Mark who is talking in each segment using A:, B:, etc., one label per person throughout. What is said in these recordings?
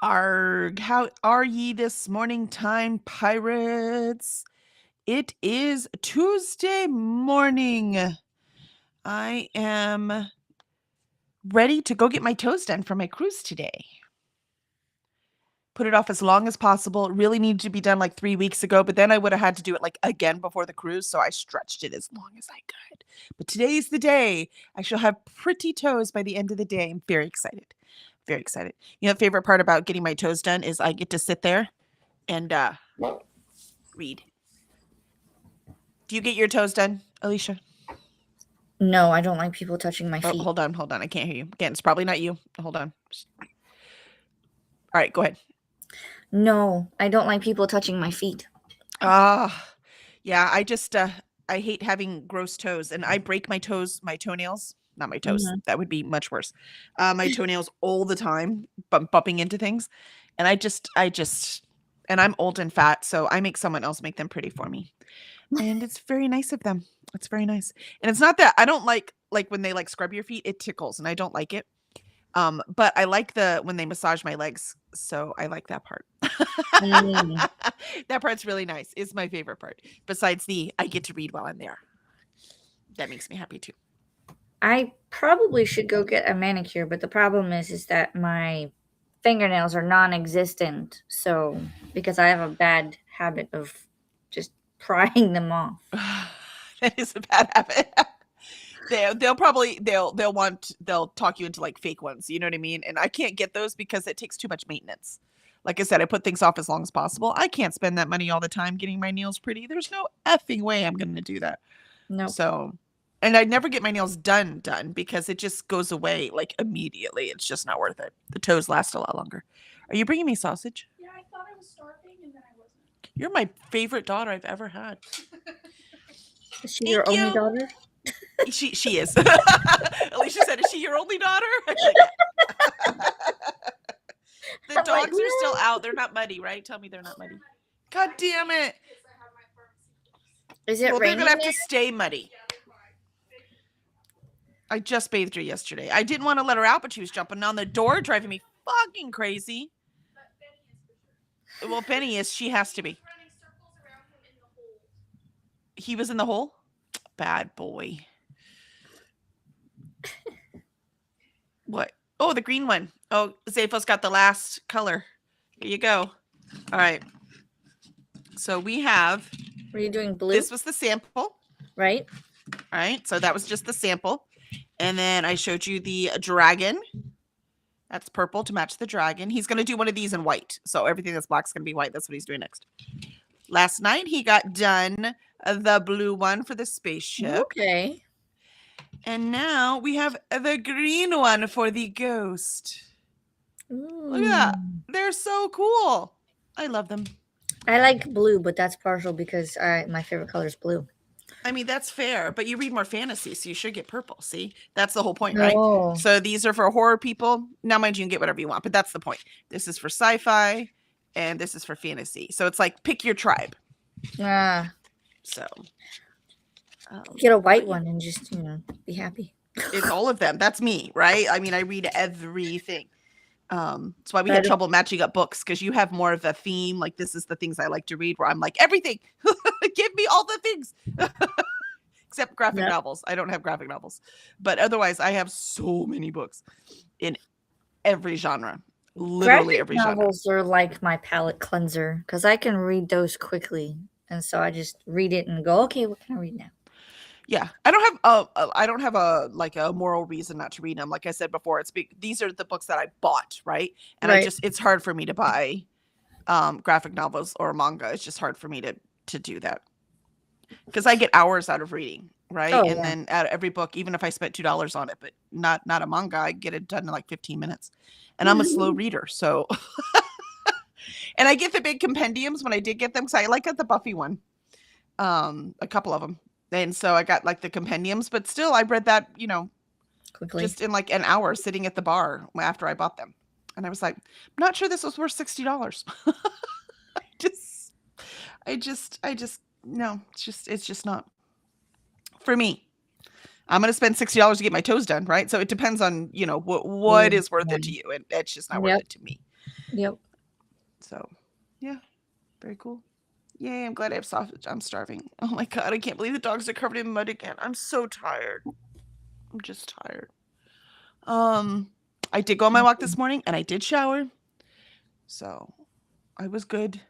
A: Arg, how are ye this morning time, pirates? It is Tuesday morning. I am ready to go get my toes done for my cruise today. Put it off as long as possible. It really needed to be done like 3 weeks ago, but then I would have had to do it like again before the cruise, so I stretched it as long as I could. But today's the day. I shall have pretty toes by the end of the day. I'm very excited. Very excited. You know, the favorite part about getting my toes done is I get to sit there and read. Do you get your toes done, Alicia?
B: No, I don't like people touching my
A: Oh,
B: feet.
A: hold on. I can't hear you. Again, it's probably not you. Hold on. All right, go ahead.
B: No, I don't like people touching my feet.
A: Yeah, I hate having gross toes, and I break my toenails, not my toes.
B: Mhm.
A: That would be much worse. My toenails all the time, bumping into things, and and I'm old and fat, so I make someone else make them pretty for me. And it's very nice of them. It's very nice. And it's not that I don't like when they like scrub your feet, it tickles and I don't like it. But I like when they massage my legs, so I like that part.
B: Mm.
A: That part's really nice. It's my favorite part. Besides I get to read while I'm there. That makes me happy too.
B: I probably should go get a manicure, but the problem is that my fingernails are non-existent. So, because I have a bad habit of just prying them off.
A: That is a bad habit. They'll talk you into like fake ones, you know what I mean? And I can't get those because it takes too much maintenance. Like I said, I put things off as long as possible. I can't spend that money all the time getting my nails pretty. There's no effing way I'm going to do that.
B: No.
A: So, and I never get my nails done because it just goes away like immediately. It's just not worth it. The toes last a lot longer. Are you bringing me sausage?
C: Yeah, I thought I was starving and then I wasn't.
A: You're my favorite daughter I've ever had.
B: Is she your only daughter?
A: She is. Alicia said, "Is she your only daughter?" The dogs are still out. They're not muddy, right? Tell me they're not muddy. God damn it!
B: Is it
A: Well, they're
B: raining
A: gonna have
B: there?
A: to stay muddy. I just bathed her yesterday. I didn't want to let her out, but she was jumping on the door, driving me fucking crazy. Well, Penny is. She has to be. He was in the hole? Bad boy. What? Oh, the green one. Oh, Zaphos got the last color. Here you go. All right. So we have.
B: Were you doing blue?
A: This was the sample.
B: Right.
A: All right. So that was just the sample. And then I showed you the dragon. That's purple to match the dragon. He's going to do one of these in white. So everything that's black is going to be white. That's what he's doing next. Last night, he got done the blue one for the spaceship.
B: Okay.
A: And now we have the green one for the ghost. Look at that. They're so cool. I love them.
B: I like blue, but that's partial because my favorite color is blue.
A: I mean, that's fair, but you read more fantasy, so you should get purple. See, that's the whole point, right?
B: Oh.
A: So these are for horror people. Now, mind you, can get whatever you want, but that's the point. This is for sci-fi, and this is for fantasy. So it's like pick your tribe. So
B: get a white one and just be happy.
A: It's all of them. That's me, right? I mean, I read everything. That's why we had trouble matching up books, because you have more of a theme. Like, this is the things I like to read, where I'm like, everything. Give me all the things. Except graphic novels. I don't have graphic novels. But otherwise, I have so many books in every genre. Literally every genre.
B: Novels are like my palate cleanser because I can read those quickly. And so I just read it and go, okay, what can I read now?
A: Yeah, I don't have a moral reason not to read them. Like I said before, these are the books that I bought, right? And it's hard for me to buy graphic novels or manga. It's just hard for me to do that because I get hours out of reading, right?
B: Oh,
A: and then out of every book, even if I spent $2 on it, but not a manga, I get it done in like 15 minutes. And I'm a slow reader, so and I get the big compendiums when I did get them, because I like the Buffy one, a couple of them. And so I got like the compendiums, but still I read that, quickly, just in like an hour sitting at the bar after I bought them. And I was like, I'm not sure this was worth $60. No, it's just not for me. I'm going to spend $60 to get my toes done, right? So it depends on, what is worth it to you. And it's just not worth it to me.
B: Yep.
A: So, yeah, very cool. Yay, I'm glad I have sausage. I'm starving. Oh my God, I can't believe the dogs are covered in mud again. I'm so tired. I'm just tired. I did go on my walk this morning and I did shower. So, I was good.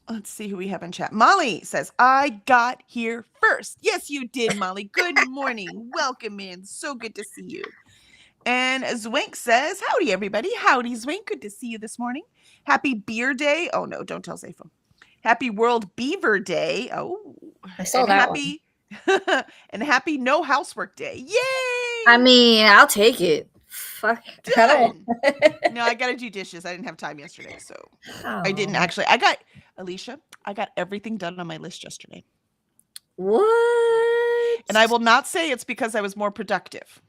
A: Let's see who we have in chat. Molly says, I got here first. Yes, you did, Molly. Good morning. Welcome in. So good to see you. And Zwink says, howdy, everybody. Howdy, Zwink. Good to see you this morning. Happy Beer Day. Oh, no, don't tell Zafo. Happy World Beaver Day. Oh,
B: I saw
A: and
B: that
A: happy and happy No Housework Day. Yay!
B: I mean, I'll take it. Fuck. I don't.
A: No, I got to do dishes. I didn't have time yesterday, so I didn't
B: Oh.
A: actually. Alicia, I got everything done on my list yesterday.
B: What?
A: And I will not say it's because I was more productive.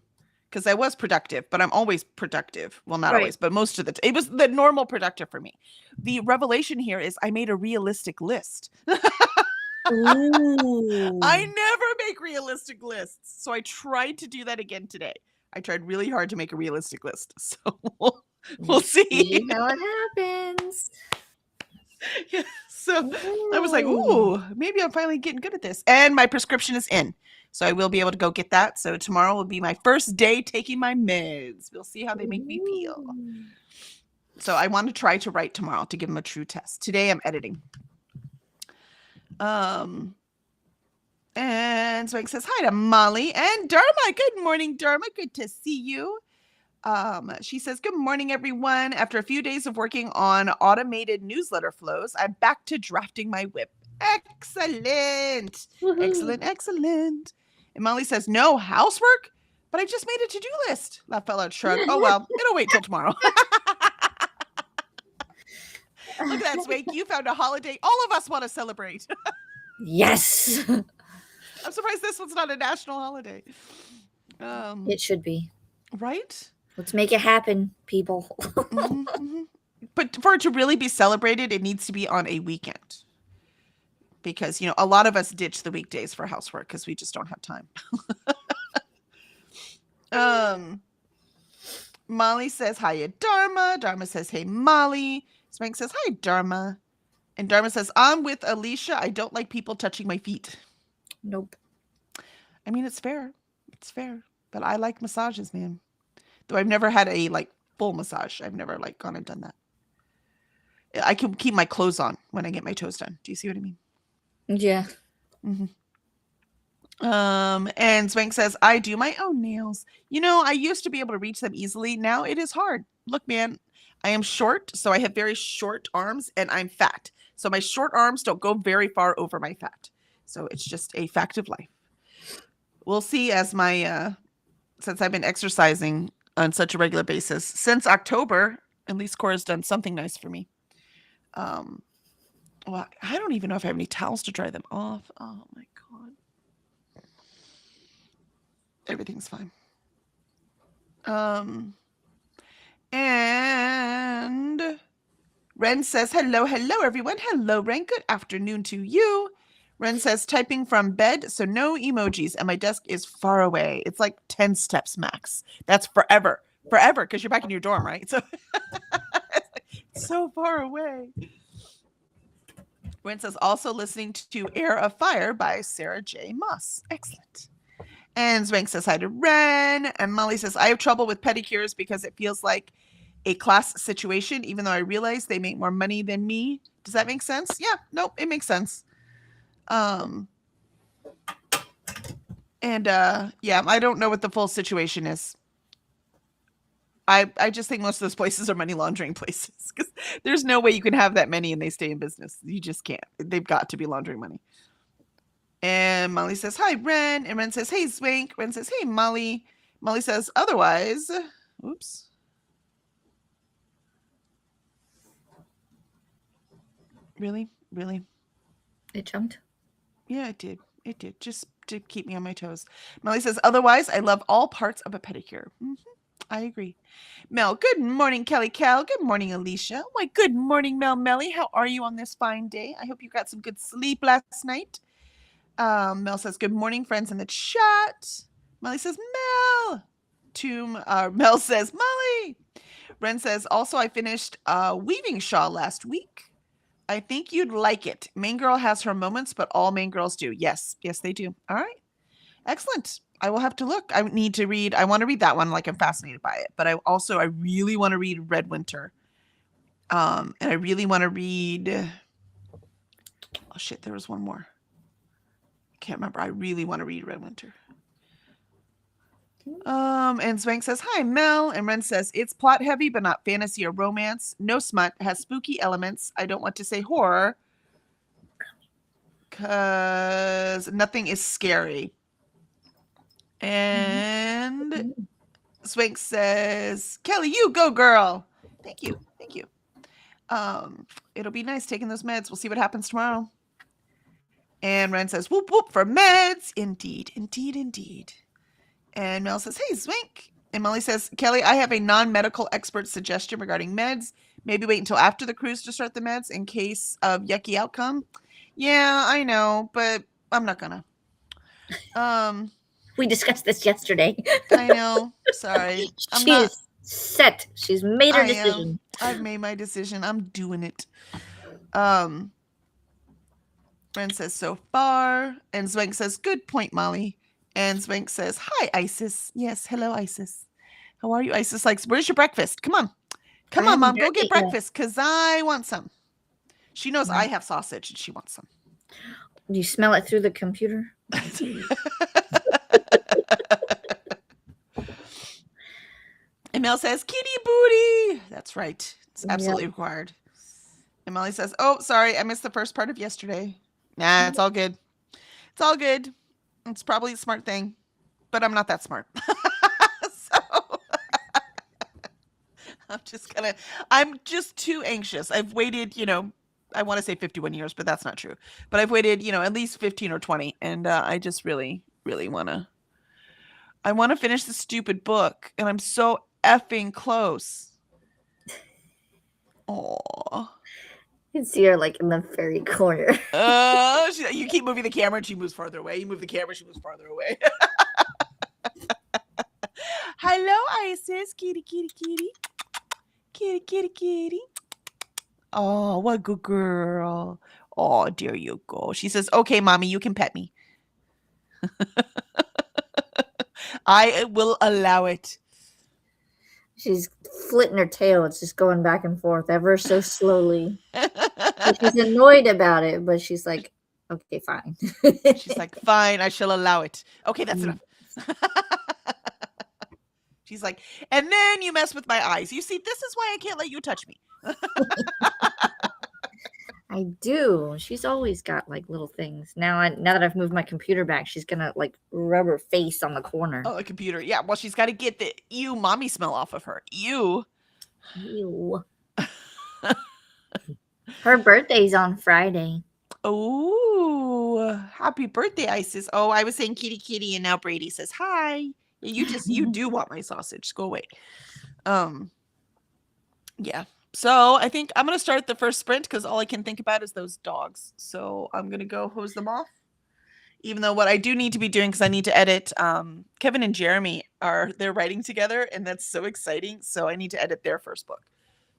A: Because I was productive, but I'm always productive. Well, not
B: Right.
A: always, but most of the time. It was the normal productive for me. The revelation here is I made a realistic list.
B: Ooh.
A: I never make realistic lists. So I tried to do that again today. I tried really hard to make a realistic list. So we'll see.
B: See how it happens.
A: Yeah, so I was like, ooh, maybe I'm finally getting good at this. And my prescription is in. So I will be able to go get that. So tomorrow will be my first day taking my meds. We'll see how they make me feel.
B: Ooh.
A: So I want to try to write tomorrow to give them a true test. Today I'm editing. And Swank says hi to Molly and Dharma. Good morning, Dharma. Good to see you. She says, good morning, everyone. After a few days of working on automated newsletter flows, I'm back to drafting my whip. Excellent.
B: Woohoo.
A: Excellent, excellent. And Molly says, no housework, but I just made a to-do list. That fell out shrug. Oh, well, it'll wait till tomorrow. Look at that, Swank. You found a holiday all of us want to celebrate.
B: Yes.
A: I'm surprised this one's not a national holiday.
B: It should be.
A: Right?
B: Let's make it happen, people.
A: Mhm, mhm. But for it to really be celebrated, it needs to be on a weekend. Because, you know, a lot of us ditch the weekdays for housework because we just don't have time. Molly says, hiya, Dharma. Dharma says, hey, Molly. Spank says, hi, Dharma. And Dharma says, I'm with Alicia. I don't like people touching my feet.
B: Nope.
A: I mean, it's fair. It's fair. But I like massages, man. Though I've never had a, like, full massage. I've never, like, gone and done that. I can keep my clothes on when I get my toes done. Do you see what I mean?
B: Yeah.
A: Mm-hmm. And Swank says, I do my own nails. You know, I used to be able to reach them easily. Now it is hard. Look, man, I am short, so I have very short arms, and I'm fat. So my short arms don't go very far over my fat. So it's just a fact of life. We'll see as my, since I've been exercising on such a regular basis since October, at least Cora's done something nice for me. Well, I don't even know if I have any towels to dry them off. Oh my God. Everything's fine. And Ren says, hello, everyone. Hello, Ren. Good afternoon to you. Ren says, typing from bed, so no emojis, and my desk is far away. It's like 10 steps max. That's forever, because you're back in your dorm, right? So it's so far away. Ren says, also listening to Air of Fire by Sarah J. Moss. Excellent. And Zwank says hi to Ren. And Molly says, I have trouble with pedicures because it feels like a class situation, even though I realize they make more money than me. Does that make sense? Yeah, nope, it makes sense. Yeah, I don't know what the full situation is. I just think most of those places are money laundering places because there's no way you can have that many and they stay in business. You just can't. They've got to be laundering money. And Molly says, hi, Ren. And Ren says, hey, Swank. Ren says, hey, Molly. Molly says, otherwise. Oops. Really?
B: It jumped.
A: Yeah, it did. It did. Just to keep me on my toes. Molly says, otherwise, I love all parts of a pedicure. Mm-hmm. I agree. Mel, good morning, Kelly Cal. Good morning, Alicia. Why, good morning, Mel Melly. How are you on this fine day? I hope you got some good sleep last night. Mel says, good morning, friends in the chat. Molly says, Mel. Mel says, Molly. Bren says, also, I finished Weaving Shaw last week. I think you'd like it. Main girl has her moments, but all main girls do. Yes, they do. All right. Excellent. I will have to look. I want to read that one. Like, I'm fascinated by it. But I really want to read Red Winter. And I really want to read. Oh, shit. There was one more. I can't remember. I really want to read Red Winter. And Swank says, hi, Mel. And Ren says, it's plot heavy, but not fantasy or romance. No smut. Has spooky elements. I don't want to say horror because nothing is scary. And Swank says, Kelly, you go, girl. Thank you. It'll be nice taking those meds. We'll see what happens tomorrow. And Ren says, whoop, whoop for meds. Indeed. And Mel says, hey, Swank. And Molly says, Kelly, I have a non-medical expert suggestion regarding meds. Maybe wait until after the cruise to start the meds in case of yucky outcome. Yeah, I know, but I'm not gonna.
B: We discussed this yesterday.
A: I know. Sorry.
B: She's set. She's made her decision.
A: I've made my decision. I'm doing it. Ren says, so far. And Swank says, good point, Molly. And Swank says, hi, Isis. Yes, hello, Isis. How are you? Isis likes, where's your breakfast? Come on, Mom, go get breakfast because I want some. She knows I have sausage and she wants some.
B: Do you smell it through the computer?
A: And Mel says, kitty booty. That's right. It's absolutely required. And Molly says, oh, sorry, I missed the first part of yesterday. Nah, it's all good. It's probably a smart thing, but I'm not that smart. So I'm just too anxious. I've waited, I want to say 51 years, but that's not true. But I've waited, at least 15 or 20. And I just really, really want to finish the stupid book. And I'm so effing close. Aww.
B: You can see her like in the very corner.
A: You keep moving the camera and she moves farther away. You move the camera, she moves farther away. Hello, Isis. Kitty. Kitty. Oh, what a good girl. Oh, there you go. She says, okay, mommy, you can pet me. I will allow it.
B: She's flitting her tail. It's just going back and forth ever so slowly. She's annoyed about it, but she's like, okay, fine.
A: She's like, fine, I shall allow it. Okay, that's enough. She's like, and then you mess with my eyes. You see, this is why I can't let you touch me.
B: I do. She's always got like little things. Now that I've moved my computer back, she's gonna like rub her face on the corner.
A: Oh, the computer. Yeah, well, she's got to get the mommy smell off of her. Ew.
B: Her birthday's on Friday.
A: Oh, happy birthday, Isis. Oh, I was saying kitty, and now Brady says hi. You do want my sausage. Go away. Yeah. So I think I'm going to start the first sprint because all I can think about is those dogs. So I'm going to go hose them off. Even though what I do need to be doing, because I need to edit, Kevin and Jeremy they're writing together, and that's so exciting. So I need to edit their first book.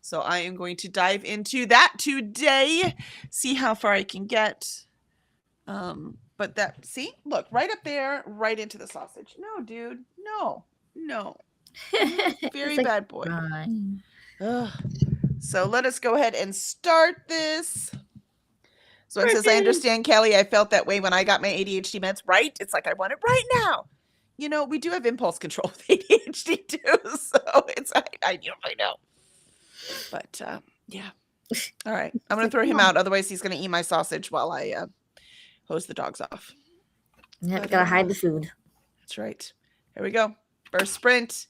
A: So I am going to dive into that today, see how far I can get. But look, right up there, right into the sausage. No, dude, no. Very bad boy. So let us go ahead and start this. So it says, I understand, Kelly. I felt that way when I got my ADHD meds, right? It's like, I want it right now. We do have impulse control with ADHD too. So it's, I know. But yeah. All right. I'm going to throw him out. Otherwise, he's going to eat my sausage while I hose the dogs off.
B: Yep, gotta hide the food.
A: That's right. Here we go. First sprint.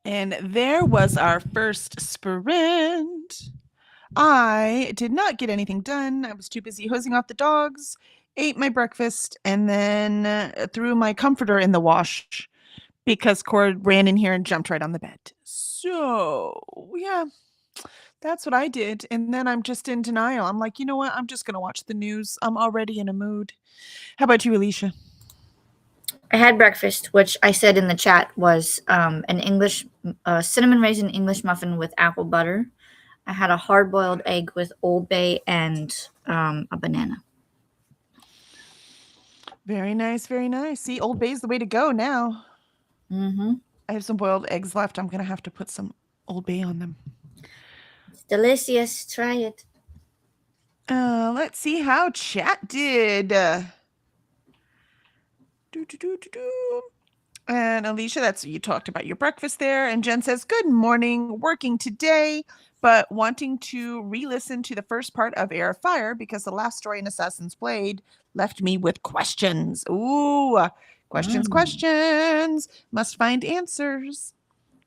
A: And there was our first sprint. I did not get anything done. I was too busy hosing off the dogs, ate my breakfast, and then threw my comforter in the wash because Cord ran in here and jumped right on the bed. So, yeah, that's what I did. And then I'm just in denial. I'm like, you know what? I'm just going to watch the news. I'm already in a mood. How about you, Alicia?
B: I had breakfast, which I said in the chat was an English cinnamon raisin English muffin with apple butter. I had a hard boiled egg with Old Bay and a banana.
A: Very nice, very nice. See, Old Bay's the way to go now.
B: Mm-hmm.
A: I have some boiled eggs left. I'm going to have to put some Old Bay on them.
B: It's delicious. Try it.
A: Let's see how chat did. And Alicia, that's you talked about your breakfast there. And Jen says, "Good morning. Working today, but wanting to re-listen to the first part of Air of Fire because the last story in Assassin's Blade left me with questions. Ooh, questions. Must find answers."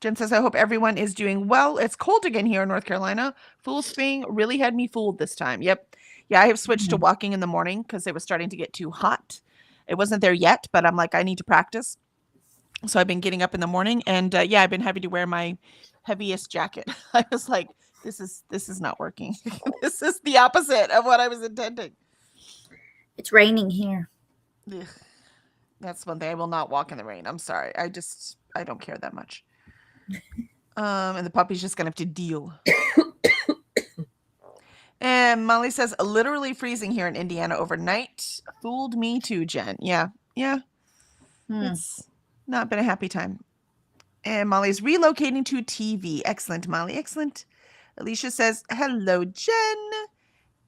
A: Jen says, "I hope everyone is doing well. It's cold again here in North Carolina. Full swing really had me fooled this time." Yep. Yeah, I have switched to walking in the morning because it was starting to get too hot. It wasn't there yet, but I'm like, I need to practice. So I've been getting up in the morning and yeah, I've been having to wear my heaviest jacket. I was like, this is not working. This is the opposite of what I was intending.
B: It's raining here.
A: Ugh. That's one thing. I will not walk in the rain. I'm sorry. I don't care that much. And the puppy's just gonna have to deal. And Molly says, literally freezing here in Indiana overnight. Fooled me too, Jen. Yeah. It's not been a happy time. And Molly's relocating to TV. Excellent, Molly. Excellent. Alicia says, hello, Jen.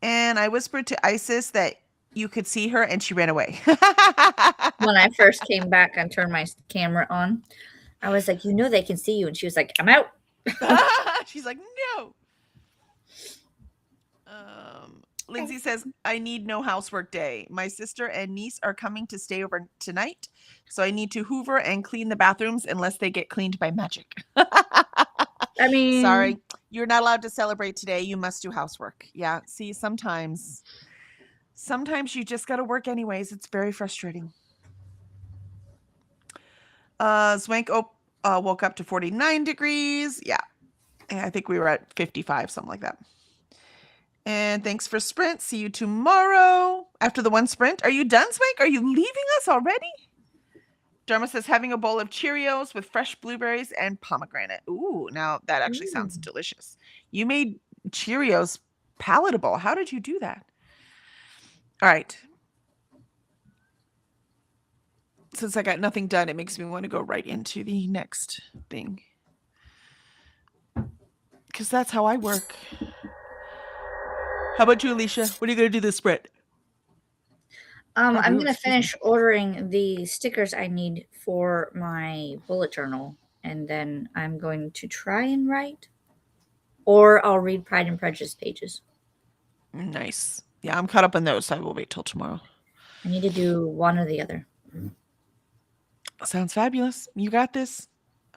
A: And I whispered to Isis that you could see her and she ran away.
B: When I first came back and turned my camera on, I was like, they can see you. And she was like, I'm out.
A: She's like, no. Lindsay says, I need no housework day. My sister and niece are coming to stay over tonight. So I need to hoover and clean the bathrooms unless they get cleaned by magic.
B: I mean,
A: sorry, you're not allowed to celebrate today. You must do housework. Yeah. See, sometimes you just got to work anyways. It's very frustrating. Swank woke up to 49 degrees. Yeah. And I think we were at 55, something like that. And thanks for Sprint. See you tomorrow. After the one sprint. Are you done, Swank? Are you leaving us already? Dharma says, having a bowl of Cheerios with fresh blueberries and pomegranate. Ooh, now that actually sounds delicious. You made Cheerios palatable. How did you do that? All right. Since I got nothing done, it makes me want to go right into the next thing. Because that's how I work. How about you, Alicia? What are you going to do this sprint?
B: I'm going to finish ordering the stickers I need for my bullet journal. And then I'm going to try and write. Or I'll read Pride and Prejudice pages.
A: Nice. Yeah, I'm caught up on those, so I will wait till tomorrow.
B: I need to do one or the other.
A: Sounds fabulous. You got this.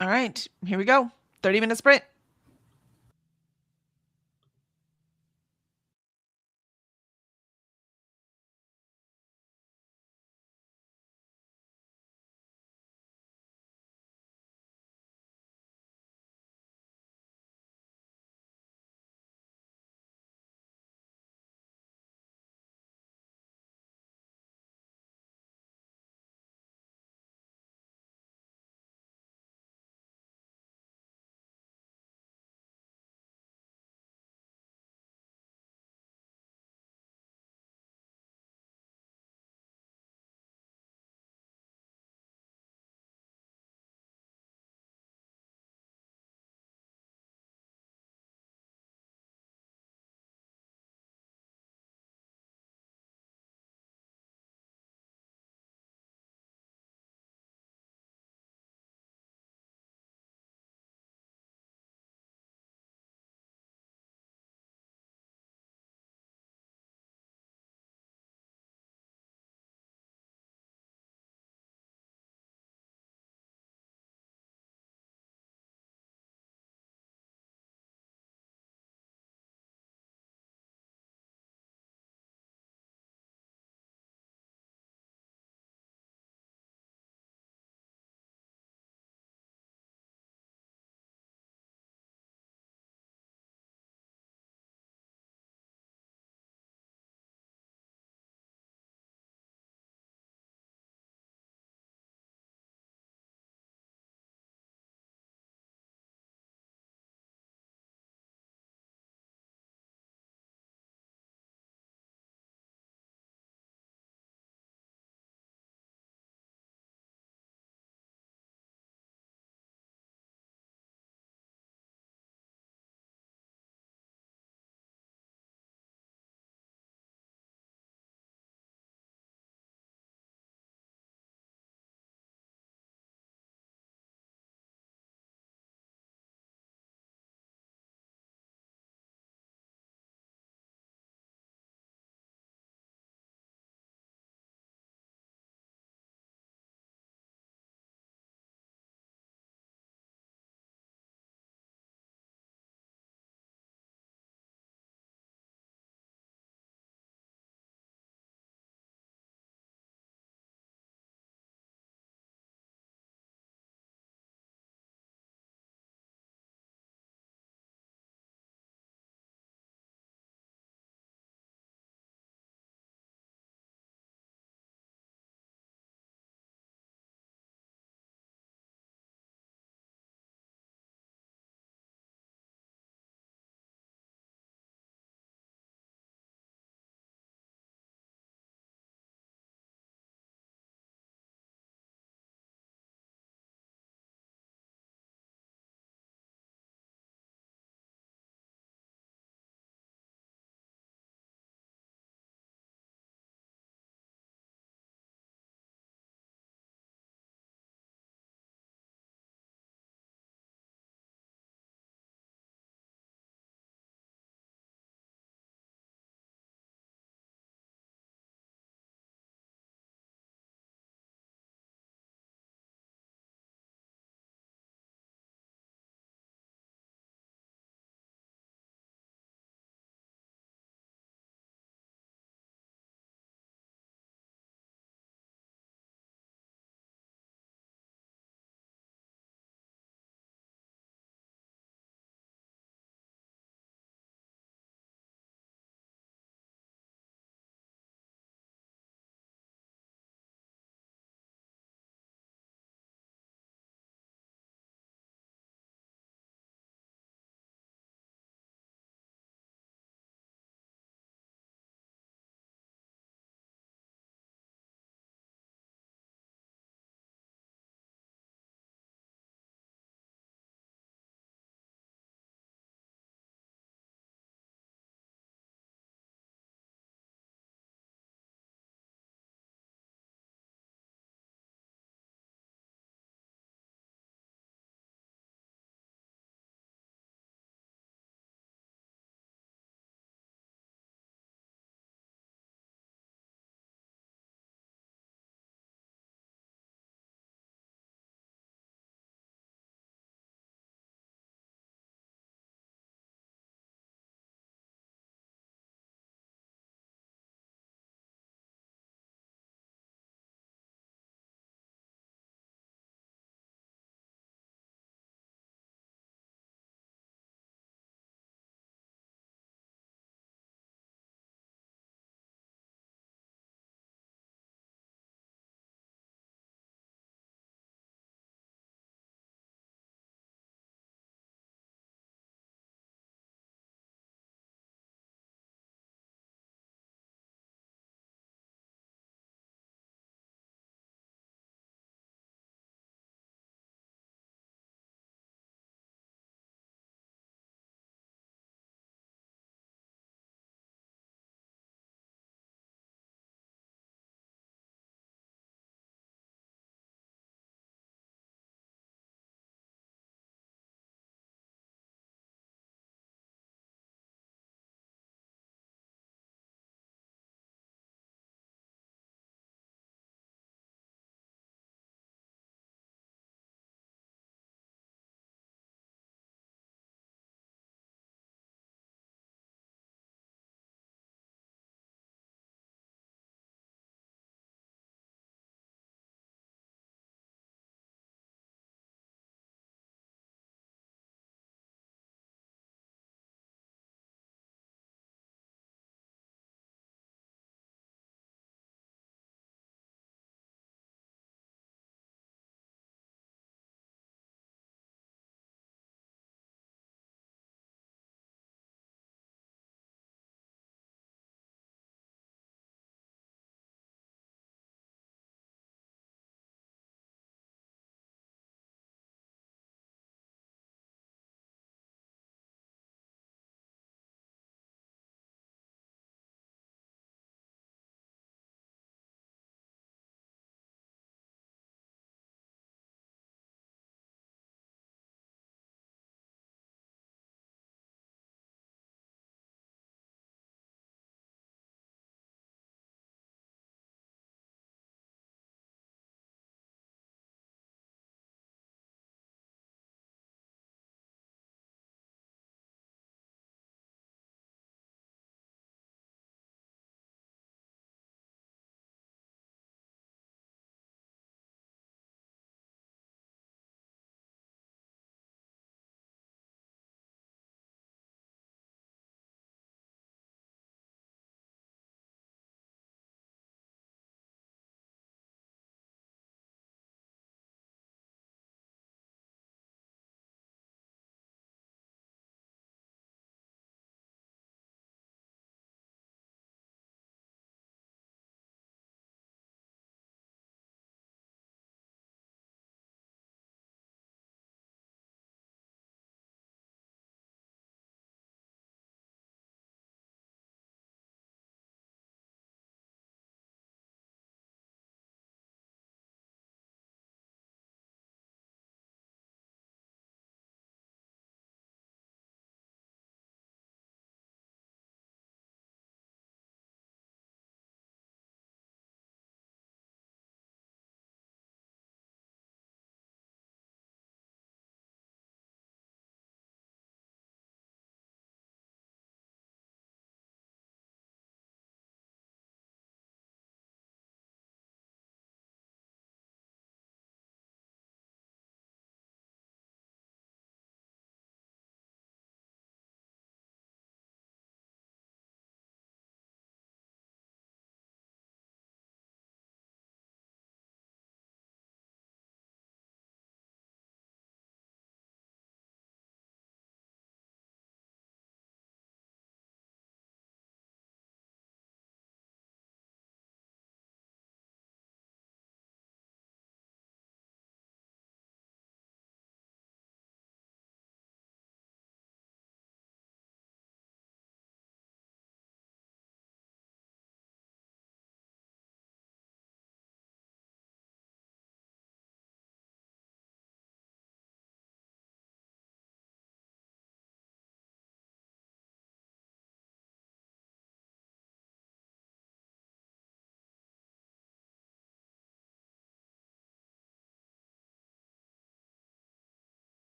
A: All right, here we go. 30-minute sprint.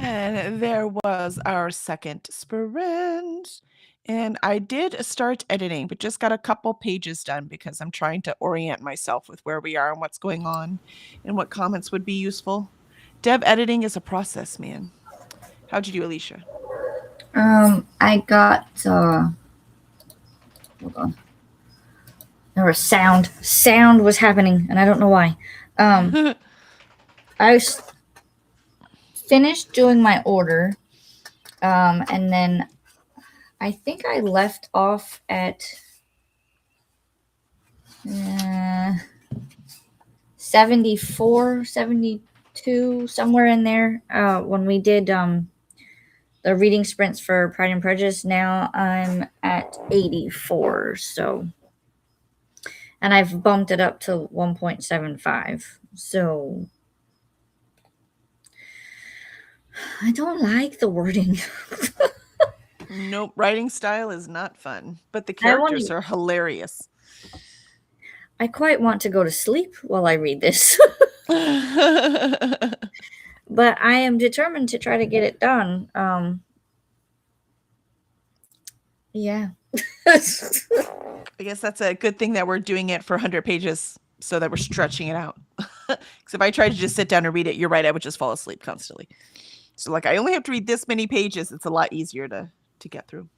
A: And there was our second sprint. And I did start editing, but just got a couple pages done because I'm trying to orient myself with where we are and what's going on and what comments would be useful. Dev editing is a process, man. How'd you do, Alicia?
B: I got hold on. There was sound. Sound was happening, and I don't know why. I finished doing my order, and then I think I left off at 74, 72, somewhere in there, when we did the reading sprints for Pride and Prejudice. Now I'm at 84, so, and I've bumped it up to 1.75. So I don't like the wording.
A: Nope, writing style is not fun, but the
B: I wanna-
A: characters are hilarious.
B: I quite want to go to sleep while I read this, but I am determined to try to get it done. Yeah.
A: I guess that's a good thing that we're doing it for 100 pages so that we're stretching it out. Because if I tried to just sit down and read it, you're right, I would just fall asleep constantly. So like I only have to read this many pages. It's a lot easier to get through.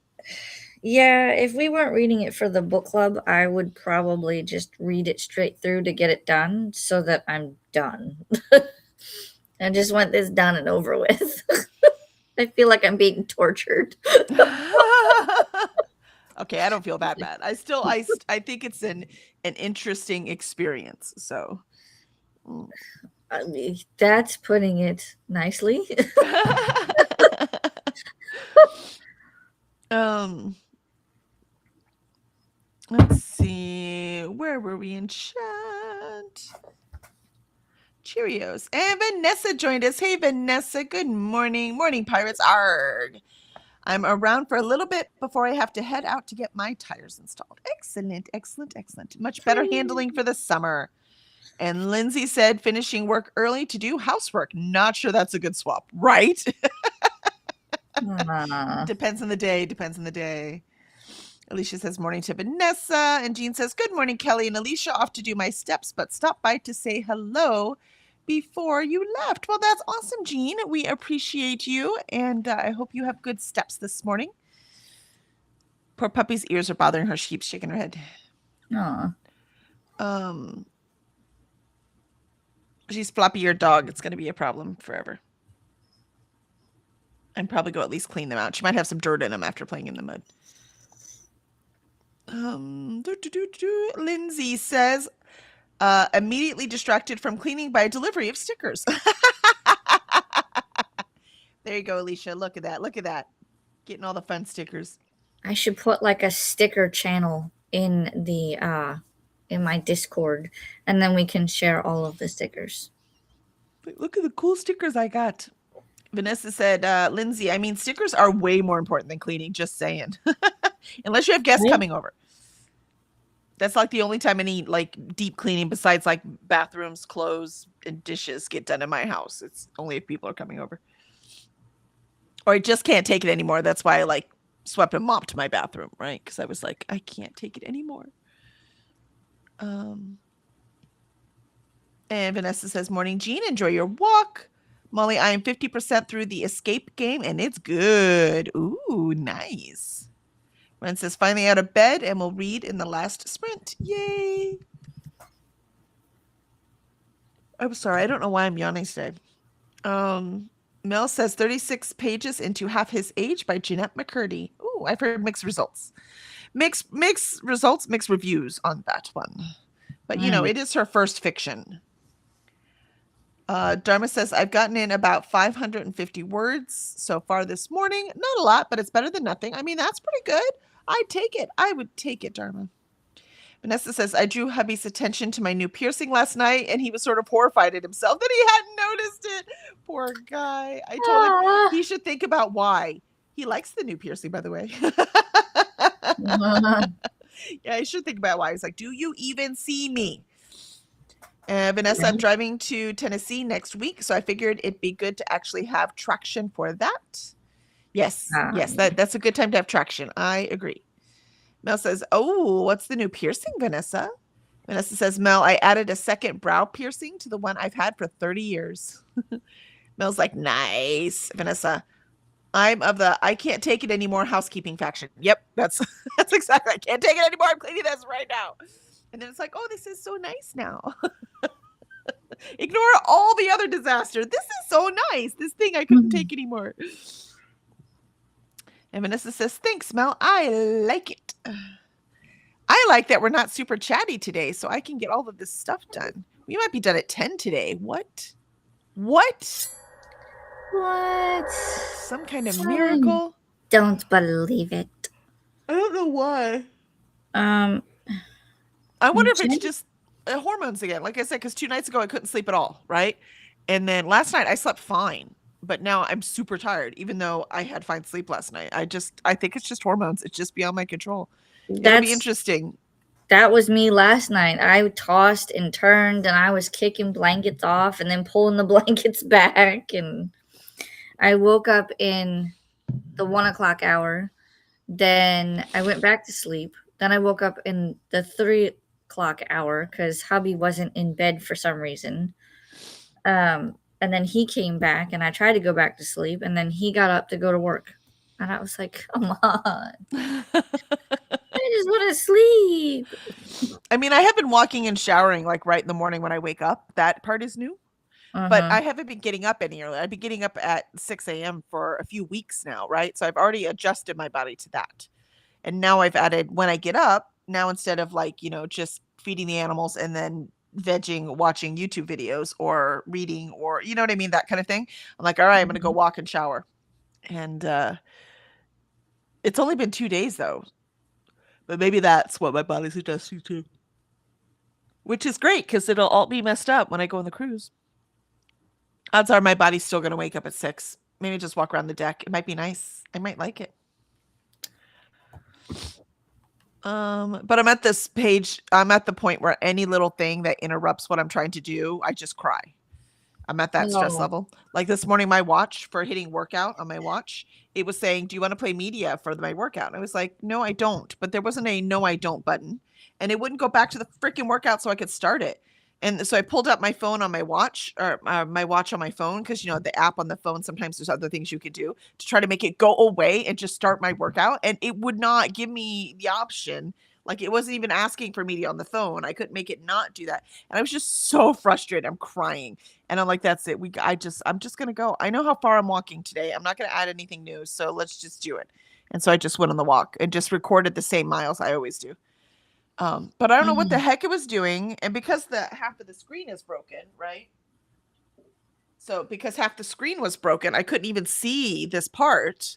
B: Yeah, if we weren't reading it for the book club, I would probably just read it straight through to get it done so that I'm done. I just want this done and over with. I feel like I'm being tortured.
A: Okay, I don't feel that bad. I think it's an interesting experience. So
B: I mean, that's putting it nicely.
A: Let's see. Where were we in chat? Cheerios. And Vanessa joined us. Hey, Vanessa. Good morning. Morning, Pirates. Arg. I'm around for a little bit before I have to head out to get my tires installed. Excellent, excellent, excellent. Much better handling for the summer. And Lindsay said finishing work early to do housework. Not sure that's a good swap, right? Depends on the day. Depends on the day. Alicia says morning to Vanessa. And Jean says, good morning, Kelly and Alicia. Off to do my steps, but stop by to say hello before you left. Well, that's awesome, Jean. We appreciate you. And I hope you have good steps this morning. Poor puppy's ears are bothering her. She keeps shaking her head.
B: Aw.
A: She's floppy-eared dog. It's going to be a problem forever. And probably go at least clean them out. She might have some dirt in them after playing in the mud. Lindsay says, immediately distracted from cleaning by delivery of stickers. There you go, Alicia. Look at that. Look at that. Getting all the fun stickers.
B: I should put like a sticker channel in the in my Discord, and then we can share all of the stickers.
A: Look at the cool stickers I got. Vanessa said, Lindsay, I mean, stickers are way more important than cleaning, just saying. Unless you have guests coming over. That's like the only time any like deep cleaning besides like bathrooms, clothes, and dishes get done in my house. It's only if people are coming over. Or I just can't take it anymore. That's why I like swept and mopped my bathroom, right? Because I was like, I can't take it anymore. And Vanessa says, morning, Jean. Enjoy your walk. Molly, I am 50% through the escape game, and it's good. Ooh, nice. Ren says, finally out of bed, and we'll read in the last sprint. Yay. I'm sorry. I don't know why I'm yawning today. Mel says 36 pages into Half His Age by Jeanette McCurdy. Ooh, I've heard mixed results. Mixed results, mixed reviews on that one. But, you know, it is her first fiction. Dharma says, I've gotten in about 550 words so far this morning. Not a lot, but it's better than nothing. I mean, that's pretty good. I'd take it. I would take it, Dharma. Vanessa says, I drew hubby's attention to my new piercing last night, and he was sort of horrified at himself that he hadn't noticed it. Poor guy. I told him he should think about why. He likes the new piercing, by the way. Yeah, he should think about why. He's like, do you even see me? Vanessa,
B: Yeah.
A: I'm driving to Tennessee next week, so I figured it'd be good to actually have traction for that. Yes, yes, that's a good time to have traction. I agree. Mel says, "Oh, what's the new piercing, Vanessa?" Vanessa says, "Mel, I added a second brow piercing to the one I've had for 30 years." Mel's like, "Nice." Vanessa, I'm of the I can't take it anymore housekeeping faction. Yep, that's that's exactly. I can't take it anymore. I'm cleaning this right now. And then it's like, "Oh, this is so nice now." Ignore all the other disaster. This is so nice. This thing I couldn't take anymore. And Vanessa says, "Thanks, Mel. I like it." I like that we're not super chatty today, so I can get all of this stuff done. We might be done at 10 today. What? What?
B: What?
A: Some kind of miracle?
B: Don't believe it.
A: I don't know why.
B: Um,
A: I wonder if it's
B: Jen?
A: just hormones again. Like I said, because 2 nights ago I couldn't sleep at all, right? And then last night I slept fine, but now I'm super tired, even though I had fine sleep last night. I think it's just hormones. It's just beyond my control. It'll be interesting.
B: That was me last night. I tossed and turned, and I was kicking blankets off and then pulling the blankets back. And I woke up in the 1 o'clock hour. Then I went back to sleep. Then I woke up in the 3 o'clock hour because hubby wasn't in bed for some reason. And then he came back, and I tried to go back to sleep, and then he got up to go to work. And I was like, come on. I just want to sleep.
A: I mean, I have been walking and showering like right in the morning when I wake up. That part is new. But I haven't been getting up any earlier. I've been getting up at 6 a.m. for a few weeks now, right? So I've already adjusted my body to that. And now I've added when I get up, now instead of like, just feeding the animals and then vegging, watching YouTube videos or reading or, you know what I mean? That kind of thing. I'm like, all right, I'm going to go walk and shower. And it's only been 2 days though. But maybe that's what my body's adjusting to. Which is great because it'll all be messed up when I go on the cruise. Odds are my body's still going to wake up at 6. Maybe just walk around the deck. It might be nice. I might like it. But I'm at this page. I'm at the point where any little thing that interrupts what I'm trying to do, I just cry. I'm at that stress level. Like this morning, my watch for hitting workout on my watch, it was saying, "Do you want to play media for my workout?" And I was like, "No, I don't." But there wasn't a "No, I don't" button. And it wouldn't go back to the freaking workout so I could start it. And so I pulled up my phone on my watch or my watch on my phone because, the app on the phone, sometimes there's other things you could do to try to make it go away and just start my workout. And it would not give me the option. Like it wasn't even asking for media on the phone. I couldn't make it not do that. And I was just so frustrated. I'm crying. And I'm like, that's it. I'm just going to go. I know how far I'm walking today. I'm not going to add anything new. So let's just do it. And so I just went on the walk and just recorded the same miles I always do. But I don't know what the heck it was doing. And because the half of the screen is broken, right? So because half the screen was broken, I couldn't even see this part.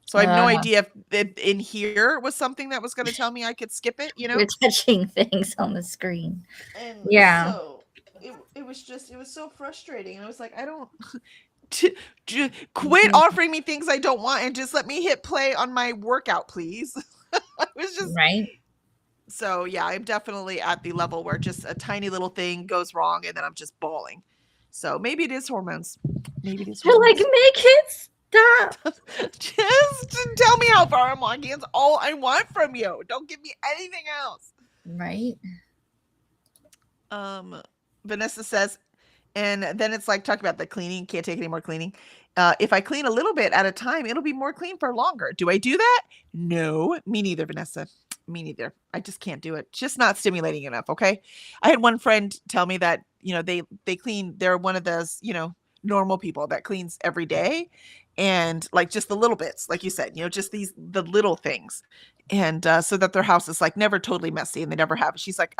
A: So I have no idea if in here was something that was going to tell me I could skip it,
B: You're touching things on the screen.
A: And
B: yeah.
A: So it was so frustrating. And I was like, I don't quit offering me things I don't want and just let me hit play on my workout, please. It was just
B: right.
A: So yeah, I'm definitely at the level where just a tiny little thing goes wrong and then I'm just bawling. So maybe it is hormones. Maybe it is
B: You're
A: hormones.
B: like, make it stop.
A: Just tell me how far I'm walking. It's all I want from you. Don't give me anything else.
B: Right.
A: Vanessa says, and then it's like talk about the cleaning. Can't take any more cleaning. If I clean a little bit at a time, it'll be more clean for longer. Do I do that? No, me neither, Vanessa. Me neither. I just can't do it. Just not stimulating enough. Okay. I had one friend tell me that, they clean. They're one of those, normal people that cleans every day. And like just the little bits, like you said, just the little things. And so that their house is like never totally messy and they never have. She's like,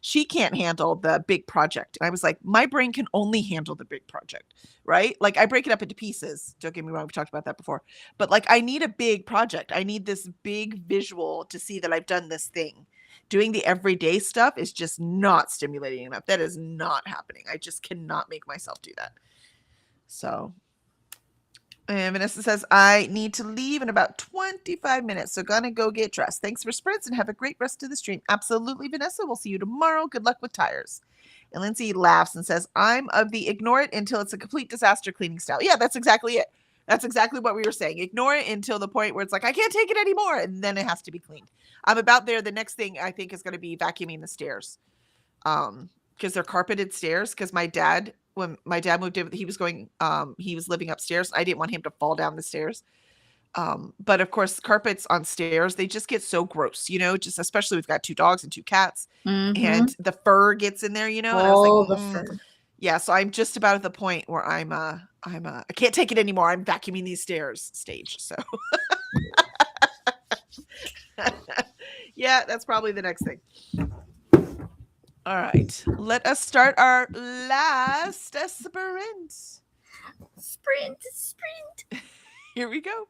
A: she can't handle the big project. And I was like, my brain can only handle the big project, right? Like I break it up into pieces. Don't get me wrong. We've talked about that before, but like, I need a big project. I need this big visual to see that I've done this thing. Doing the everyday stuff is just not stimulating enough. That is not happening. I just cannot make myself do that. So, and Vanessa says, I need to leave in about 25 minutes. So gonna go get dressed. Thanks for sprints and have a great rest of the stream. Absolutely, Vanessa. We'll see you tomorrow. Good luck with tires. And Lindsay laughs and says, I'm of the ignore it until it's a complete disaster cleaning style. Yeah, that's exactly it. That's exactly what we were saying. Ignore it until the point where it's like, I can't take it anymore. And then it has to be cleaned. I'm about there. The next thing I think is going to be vacuuming the stairs. Because they're carpeted stairs. Because my dad, when my dad moved in, he was living upstairs. I didn't want him to fall down the stairs. But of course, carpets on stairs, they just get so gross, just especially we've got 2 dogs and 2 cats, and the fur gets in there, and I was
B: All
A: like,
B: the fur.
A: yeah, so I'm just about at the point where I can't take it anymore. I'm vacuuming these stairs stage. So yeah, that's probably the next thing. All right, let us start our last sprint.
B: Sprint.
A: Here we go.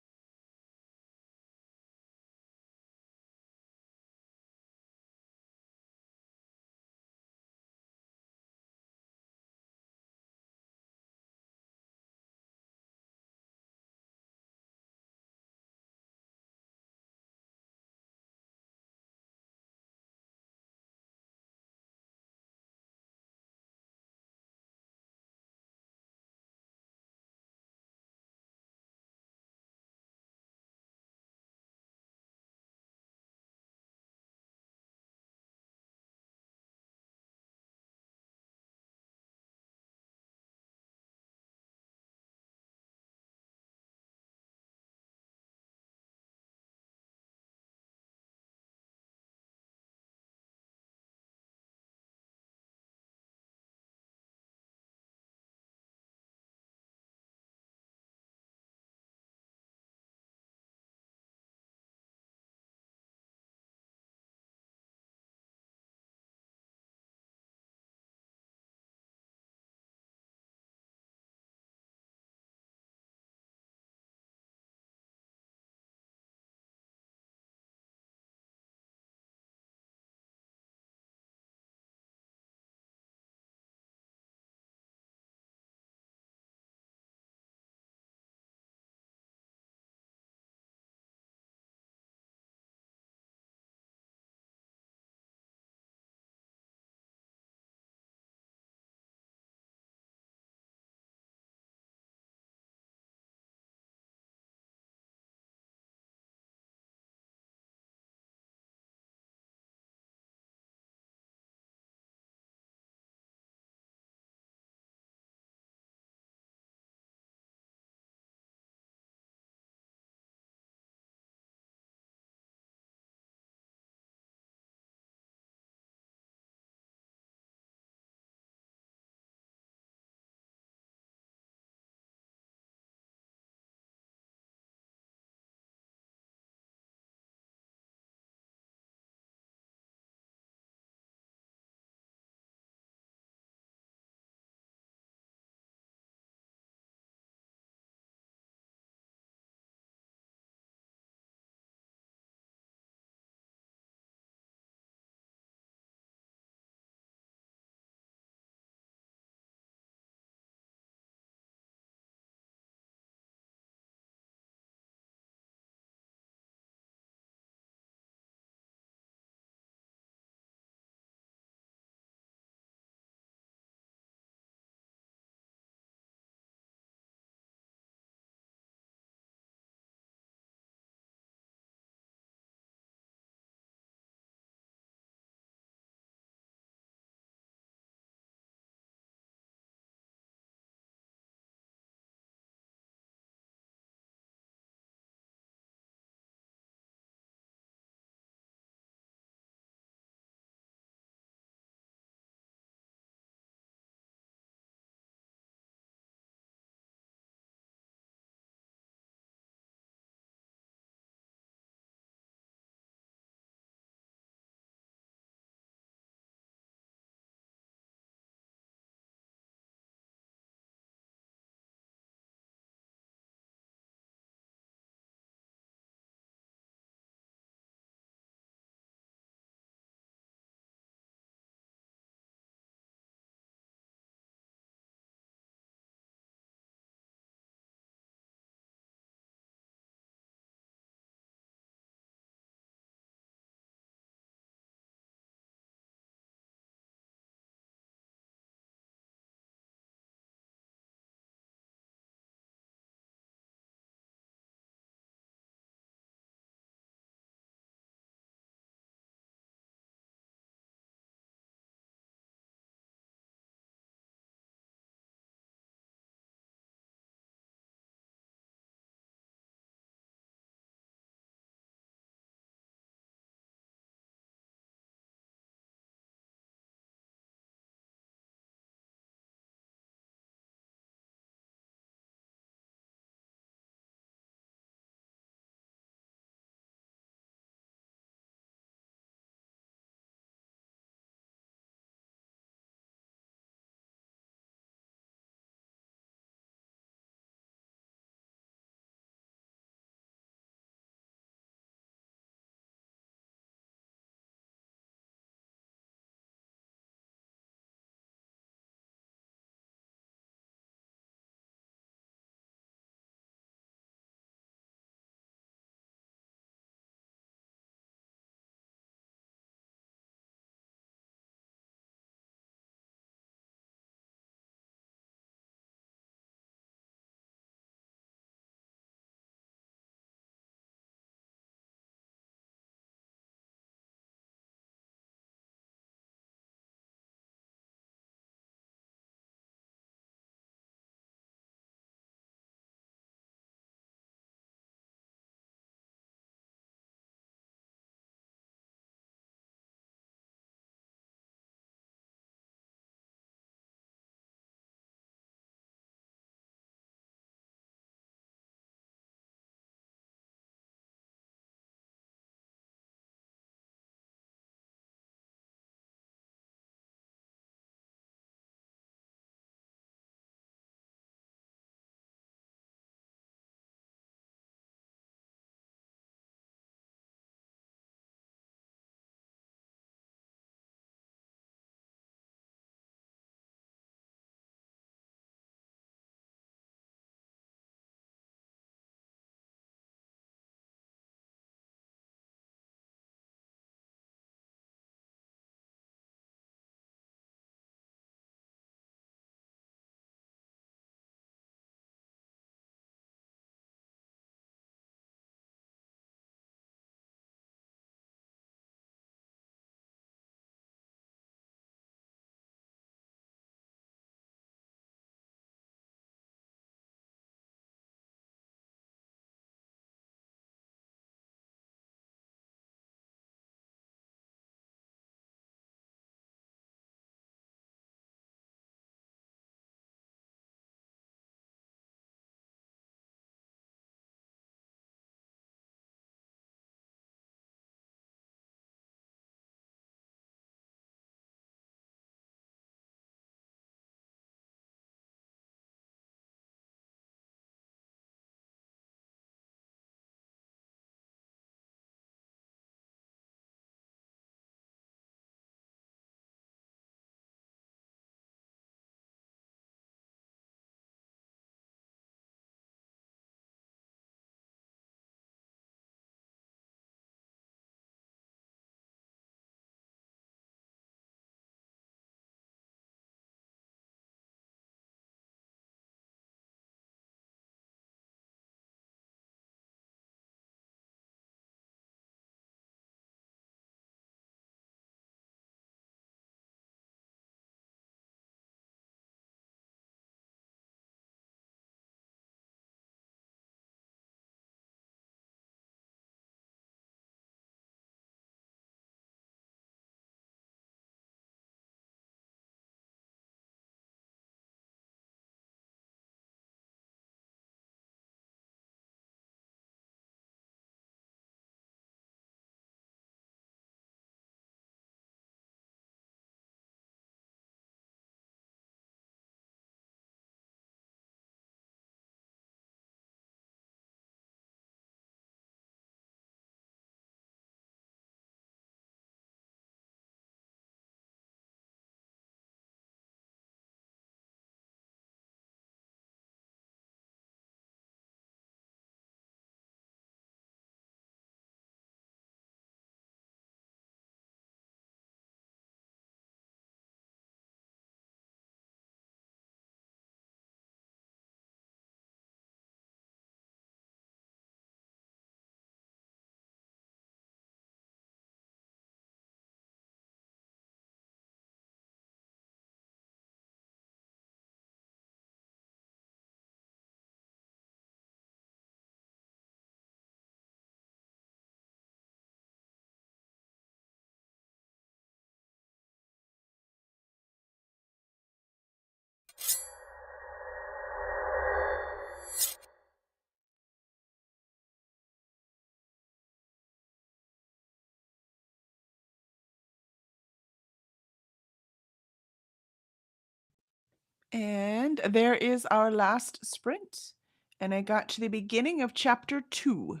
A: And there is our last sprint. And I got to the beginning of chapter 2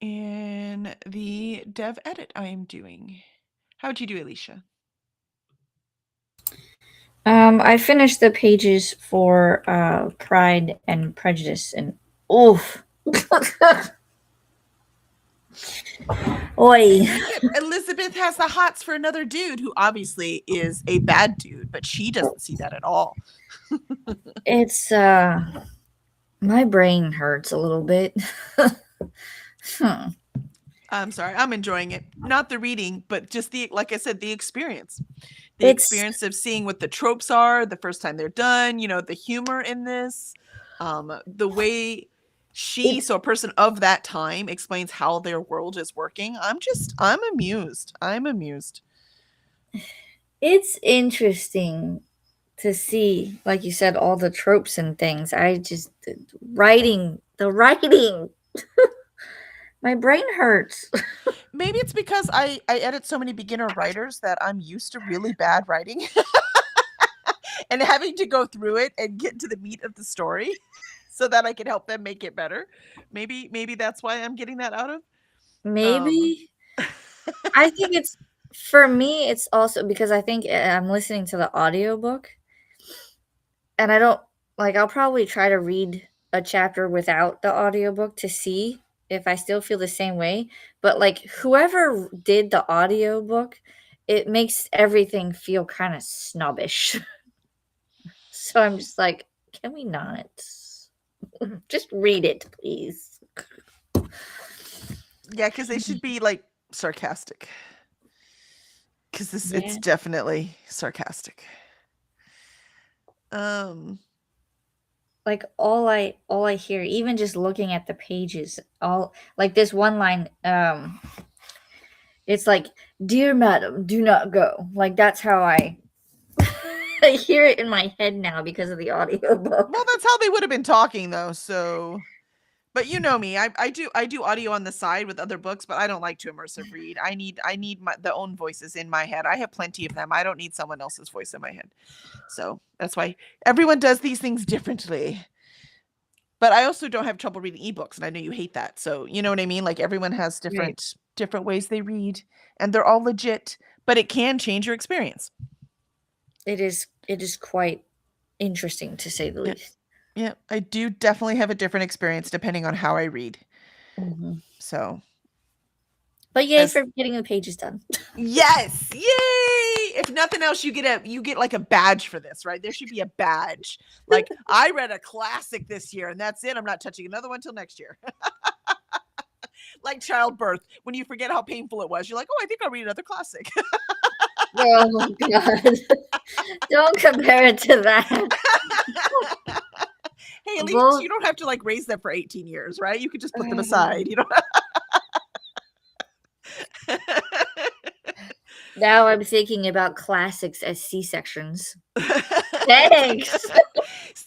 A: in the dev edit I am doing. How'd you do, Alicia?
B: I finished the pages for Pride and Prejudice, and oof. Oi.
A: Elizabeth has the hots for another dude who obviously is a bad dude, but she doesn't see that at all.
B: It's my brain hurts a little bit.
A: I'm sorry, I'm enjoying it. Not the reading, but just the, like I said, the experience. The
B: It's-
A: experience of seeing what the tropes are the first time they're done, you know, the humor in this, the way she, so a person of that time, explains how their world is working. I'm amused. I'm amused.
B: It's interesting to see, like you said, all the tropes and things. The writing, my brain hurts.
A: Maybe it's because I edit so many beginner writers that I'm used to really bad writing and having to go through it and get to the meat of the story so that I can help them make it better. Maybe that's why I'm getting that out of.
B: Maybe. I think it's, for me, it's also because I think I'm listening to the audiobook, and I don't, like, I'll probably try to read a chapter without the audiobook to see if I still feel the same way. But like, whoever did the audiobook, it makes everything feel kind of snobbish. So I'm just like, can we not just read it, please?
A: Yeah, because they should be like sarcastic. Because it's
B: Yeah.
A: definitely sarcastic.
B: Like all I hear, even just looking at the pages, all like this one line, it's like, "Dear madam, do not go." Like that's how I I hear it in my head now because of the audiobook.
A: Well, that's how they would have been talking though. So, but you know me, I do audio on the side with other books, but I don't like to immersive read. I need the own voices in my head. I have plenty of them. I don't need someone else's voice in my head. So that's why everyone does these things differently. But I also don't have trouble reading ebooks, and I know you hate that. So you know what I mean? Like everyone has different ways they read, and they're all legit, but it can change your experience.
B: It is quite interesting to say the least.
A: Yeah, I do definitely have a different experience depending on how I read.
B: Mhm.
A: So,
B: But yay
A: As-
B: for getting the pages done.
A: yes, yay! If nothing else, you get like a badge for this, right? There should be a badge. Like I read a classic this year, and that's it. I'm not touching another one till next year. Like childbirth, when you forget how painful it was, you're like, oh, I think I'll read another classic.
B: Oh my god! Don't compare it to that.
A: Hey, at least
B: Well-
A: you don't have to like raise them for 18 years, right? You could just put them aside, you know.
B: Now I'm thinking about classics as C-sections. Thanks.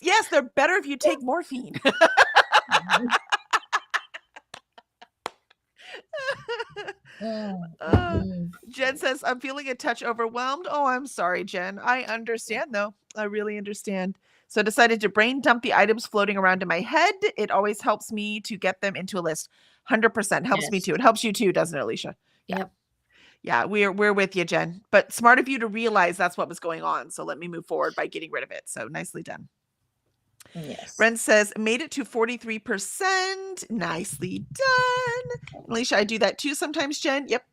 A: Yes, they're better if you take morphine. Jen says, I'm feeling a touch overwhelmed. Oh, I'm sorry, Jen. I understand, though. I really understand. So I decided to brain dump the items floating around in my head. It always helps me to get them into a list. 100% helps me
B: Yes.
A: too. It helps you too, doesn't it, Alicia?
B: Yep.
A: Yeah, we're with you, Jen. But smart of you to realize that's what was going on. So let me move forward by getting rid of it. So nicely done.
B: Yes.
A: Ren says, made it to 43%. Nicely done. Alicia, I do that too sometimes, Jen. Yep.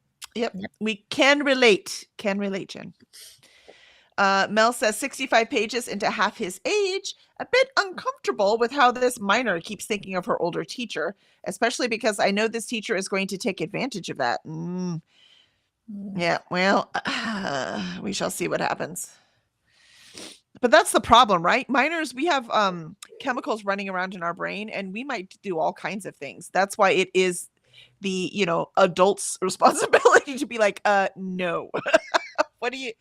A: We can relate. Jen. Mel says 65 pages into half his age. A bit uncomfortable with how this minor keeps thinking of her older teacher, especially because I know this teacher is going to take advantage of that. Yeah, well, we shall see what happens. But that's the problem, right? Minors, we have chemicals running around in our brain, and we might do all kinds of things. That's why it is the, adult's responsibility to be like, no. What do you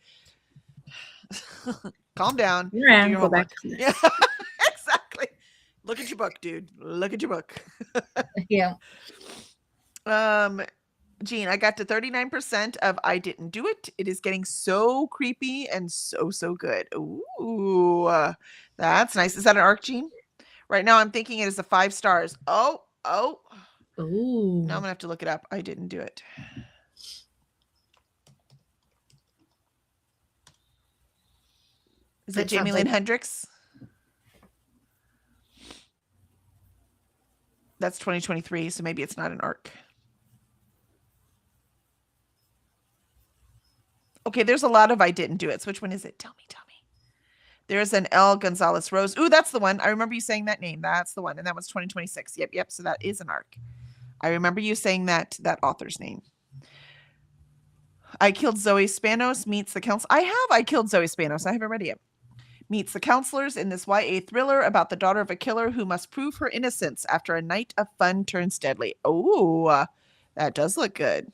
A: calm down. Do
B: Yeah,
A: your
B: go back.
A: homework. Yeah, exactly. Look at your book, dude. Look at your book.
B: Yeah.
A: Gene, I got to 39% of I didn't do it. It is getting so creepy and so good. Ooh, that's nice. Is that an arc, Gene? Right now I'm thinking it is a 5 stars. Oh.
B: Ooh.
A: Now I'm gonna have to look it up. I didn't do it. Is it
B: That
A: Jamie
B: sounds
A: Lynn
B: like-
A: Hendricks? That's 2023, so maybe it's not an arc. Okay, there's a lot of I didn't do it. So which one is it? Tell me. There's an L. Gonzalez Rose. Ooh, that's the one. I remember you saying that name. That's the one. And that was 2026. Yep. So that is an arc. I remember you saying that author's name. I Killed Zoe Spanos meets the council. I Killed Zoe Spanos. I haven't read it yet. Meets the counselors in this YA thriller about the daughter of a killer who must prove her innocence after a night of fun turns deadly. Oh, that does look good.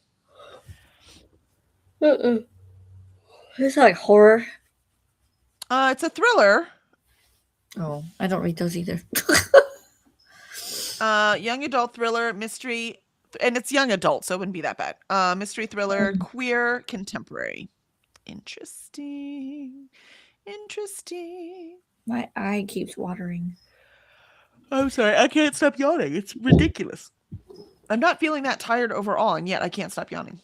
B: It's like horror.
A: It's a thriller.
B: Oh, I don't read those either.
A: Young adult thriller, mystery, and it's young adult, so it wouldn't be that bad. Mystery thriller, queer, contemporary. Interesting.
B: My eye keeps watering.
A: I'm sorry, I can't stop yawning. It's ridiculous. I'm not feeling that tired overall, and yet I can't stop yawning.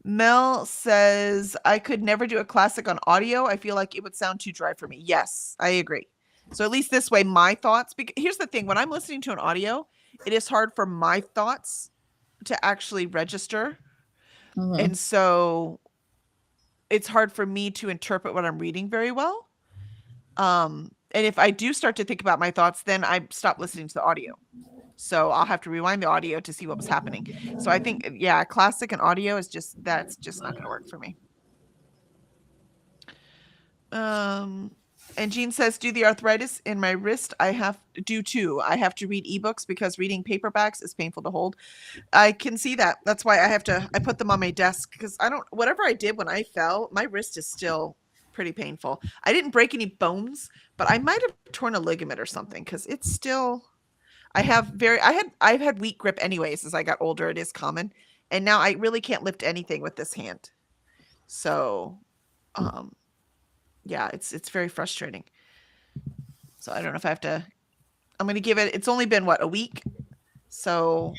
A: Mel says, I could never do a classic on audio. I feel like it would sound too dry for me. Yes, I agree. So at least this way, my thoughts, because here's the thing, when I'm listening to an audio, it is hard for my thoughts to actually register.
B: Mhm.
A: And so it's hard for me to interpret what I'm reading very well. And if I do start to think about my thoughts, then I stop listening to the audio. So I'll have to rewind the audio to see what was happening. So I think, yeah, classic and audio is that's just not going to work for me. And Jean says, due the arthritis in my wrist, I have to read ebooks because reading paperbacks is painful to hold. I can see that. That's why I put them on my desk because whatever I did when I fell, my wrist is still pretty painful. I didn't break any bones, but I might have torn a ligament or something because it's still, I've had weak grip anyways as I got older. It is common. And now I really can't lift anything with this hand. So, yeah, it's very frustrating. So I don't know if I'm going to give it, it's only been a week. So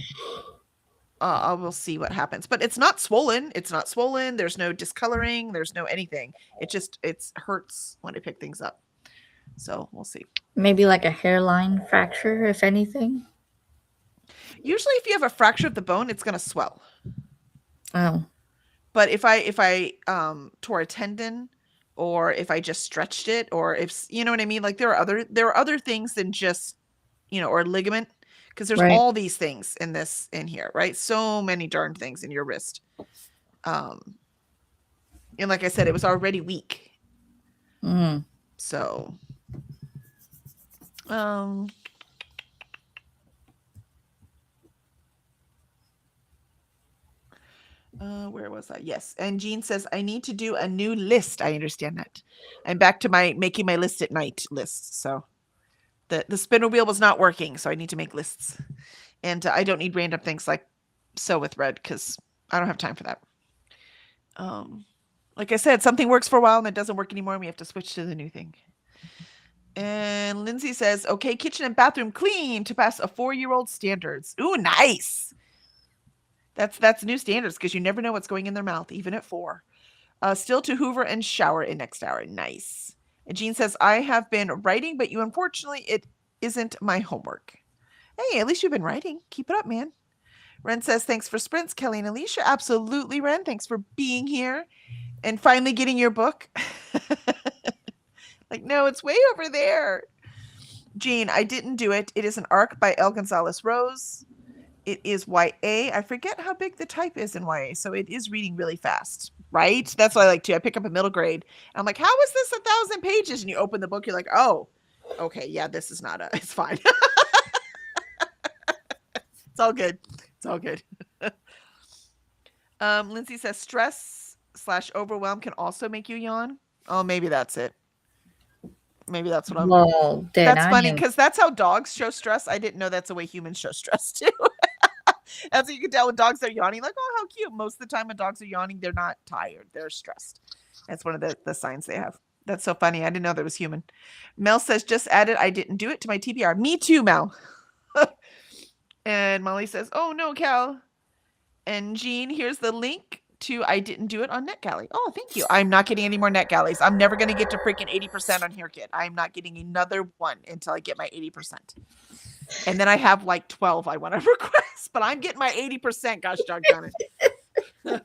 A: I will see what happens, but it's not swollen. There's no discoloring. There's no anything. It hurts when I pick things up. So we'll see.
B: Maybe like a hairline fracture, if anything.
A: Usually if you have a fracture of the bone, it's going to swell.
B: Oh.
A: But if I tore a tendon, or if I just stretched it, or if, you know what I mean? Like there are other things than just, or a ligament, because there's all these things in here, right? So many darn things in your wrist. And like I said, it was already weak.
B: Mm.
A: So, where was I? Yes. And Jean says, I need to do a new list. I understand that. I'm back to making my list at night list. So the spinner wheel was not working. So I need to make lists, and I don't need random things like sew with red because I don't have time for that. Like I said, something works for a while and it doesn't work anymore. And we have to switch to the new thing. And Lindsay says, okay, kitchen and bathroom clean to pass a 4-year-old standards. Ooh, nice. That's new standards because you never know what's going in their mouth, even at 4. Still to hoover and shower in next hour. Nice. And Jean says, I have been writing, but unfortunately, it isn't my homework. Hey, at least you've been writing. Keep it up, man. Ren says, thanks for sprints, Kelly and Alicia. Absolutely, Ren. Thanks for being here and finally getting your book. Like, no, it's way over there. Jean, I didn't do it. It is an arc by L. Gonzalez Rose. It is YA. I forget how big the type is in YA, so it is reading really fast, right? That's what I like too. I pick up a middle grade. And I'm like, how is this 1,000 pages? And you open the book, you're like, oh, okay, yeah, this is it's fine. It's all good. It's all good. Lindsay says stress/overwhelm can also make you yawn. Oh, maybe that's it. Maybe that's what I'm.
B: Well,
A: that's funny because that's how dogs show stress. I didn't know that's the way humans show stress too. That's what you can tell when dogs are yawning. Like, oh, how cute. Most of the time when dogs are yawning, they're not tired. They're stressed. That's one of the signs they have. That's so funny. I didn't know that was human. Mel says, just added, I didn't do it to my TBR. Me too, Mel. And Molly says, oh, no, Cal. And Jean, here's the link to I didn't do it on NetGalley. Oh, thank you. I'm not getting any more NetGalleys. I'm never going to get to freaking 80% on HereKit. I'm not getting another one until I get my 80%. And then I have like 12 I want to request, but I'm getting my 80%. Gosh, doggone it.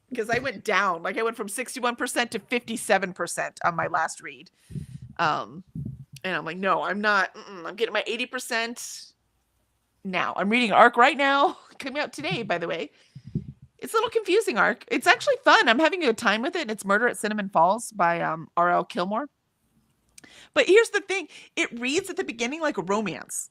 A: Because I went down. Like I went from 61% to 57% on my last read. And I'm like, no, I'm not. I'm getting my 80% now. I'm reading ARC right now. Coming out today, by the way. It's a little confusing, ARC. It's actually fun. I'm having a good time with it. It's Murder at Cinnamon Falls by R.L. Kilmore. But here's the thing. It reads at the beginning like a romance.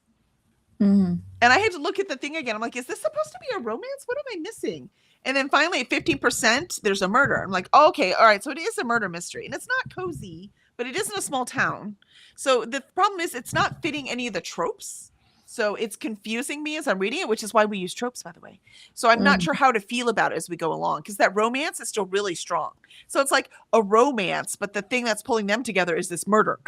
B: Mm-hmm.
A: And I had to look at the thing again. I'm like, is this supposed to be a romance? What am I missing? And then finally at 15%, there's a murder. I'm like, oh, okay, all right. So it is a murder mystery. And it's not cozy, but it is in a small town. So the problem is it's not fitting any of the tropes. So it's confusing me as I'm reading it, which is why we use tropes, by the way. So I'm not sure how to feel about it as we go along, because that romance is still really strong. So it's like a romance, but the thing that's pulling them together is this murder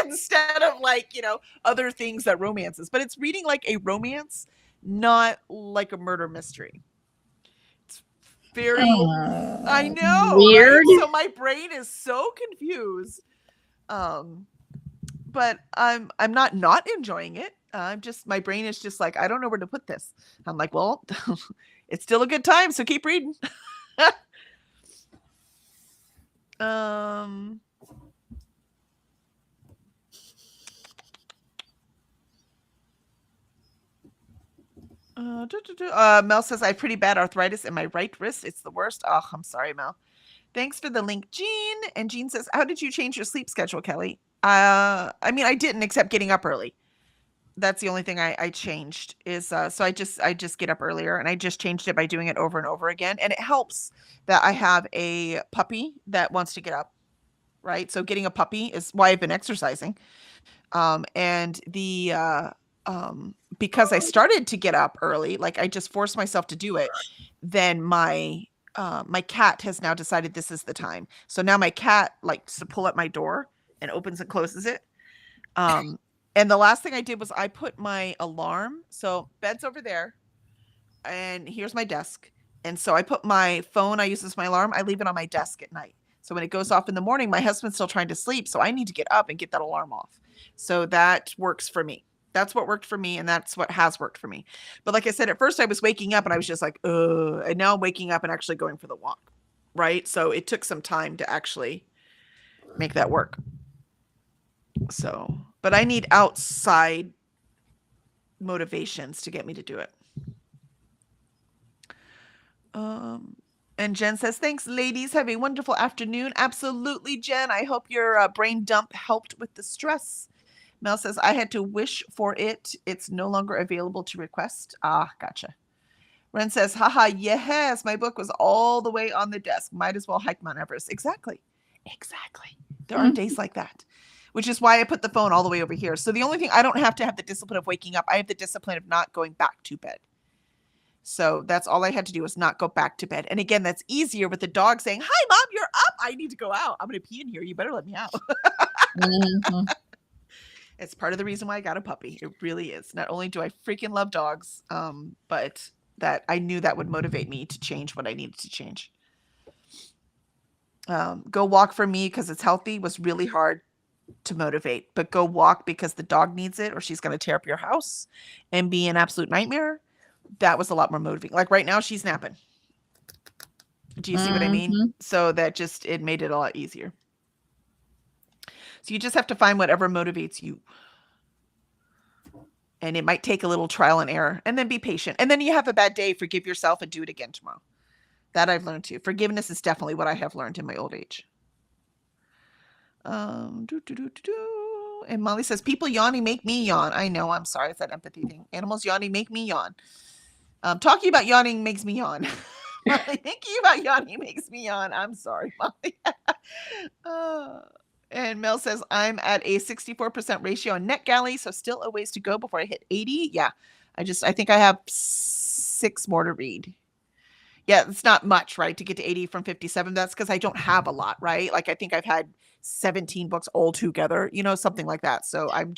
A: instead of like, you know, other things that romances. But it's reading like a romance, not like a murder mystery. It's very, I know,
B: weird.
A: Right? So my brain is so confused. But I'm not enjoying it. My brain is just like, I don't know where to put this. I'm like, well, it's still a good time, so keep reading. Mel says I have pretty bad arthritis in my right wrist. It's the worst. Oh, I'm sorry, Mel. Thanks for the link, Jean. And Jean says, how did you change your sleep schedule, Kelly? I mean, I didn't, except getting up early. That's the only thing I changed is, so I just get up earlier, and I just changed it by doing it over and over again. And it helps that I have a puppy that wants to get up, right? So getting a puppy is why I've been exercising. And because I started to get up early, like I just forced myself to do it, then my cat has now decided this is the time. So now my cat likes to pull at my door and opens and closes it. And the last thing I did was I put my alarm. So bed's over there and here's my desk. And so I put my phone, I use as my alarm. I leave it on my desk at night. So when it goes off in the morning, my husband's still trying to sleep. So I need to get up and get that alarm off. So that works for me. That's what worked for me. And that's what has worked for me. But like I said, at first I was waking up and I was just like, and now I'm waking up and actually going for the walk. Right. So it took some time to actually make that work. So, but I need outside motivations to get me to do it. And Jen says, thanks, ladies. Have a wonderful afternoon. Absolutely, Jen. I hope your brain dump helped with the stress. Mel says, I had to wish for it. It's no longer available to request. Ah, gotcha. Ren says, haha, yes, my book was all the way on the desk. Might as well hike Mount Everest. Exactly. There are days like that, which is why I put the phone all the way over here. So the only thing, I don't have to have the discipline of waking up. I have the discipline of not going back to bed. So that's all I had to do was not go back to bed. And again, that's easier with the dog saying, hi, Mom, you're up. I need to go out. I'm going to pee in here. You better let me out. It's part of the reason why I got a puppy. It really is. Not only do I freaking love dogs, but that I knew that would motivate me to change what I needed to change. Go walk for me because it's healthy was really hard to motivate, but go walk because the dog needs it or she's going to tear up your house and be an absolute nightmare. That was a lot more motivating. Like right now she's napping. Do you see what I mean? So that just, it made it a lot easier. So you just have to find whatever motivates you. And it might take a little trial and error and then be patient. And then you have a bad day, forgive yourself and do it again tomorrow. That I've learned too. Forgiveness is definitely what I have learned in my old age. And Molly says, people yawning make me yawn. I know, I'm sorry. It's that empathy thing. Animals yawning make me yawn. Talking about yawning makes me yawn. Thinking about yawning makes me yawn. I'm sorry, Molly. And Mel says, I'm at a 64% ratio on NetGalley, so still a ways to go before I hit 80. Yeah, I think I have 6 more to read. Yeah, it's not much, right, to get to 80 from 57. That's because I don't have a lot, right? Like, I think I've had 17 books all together, something like that. So I'm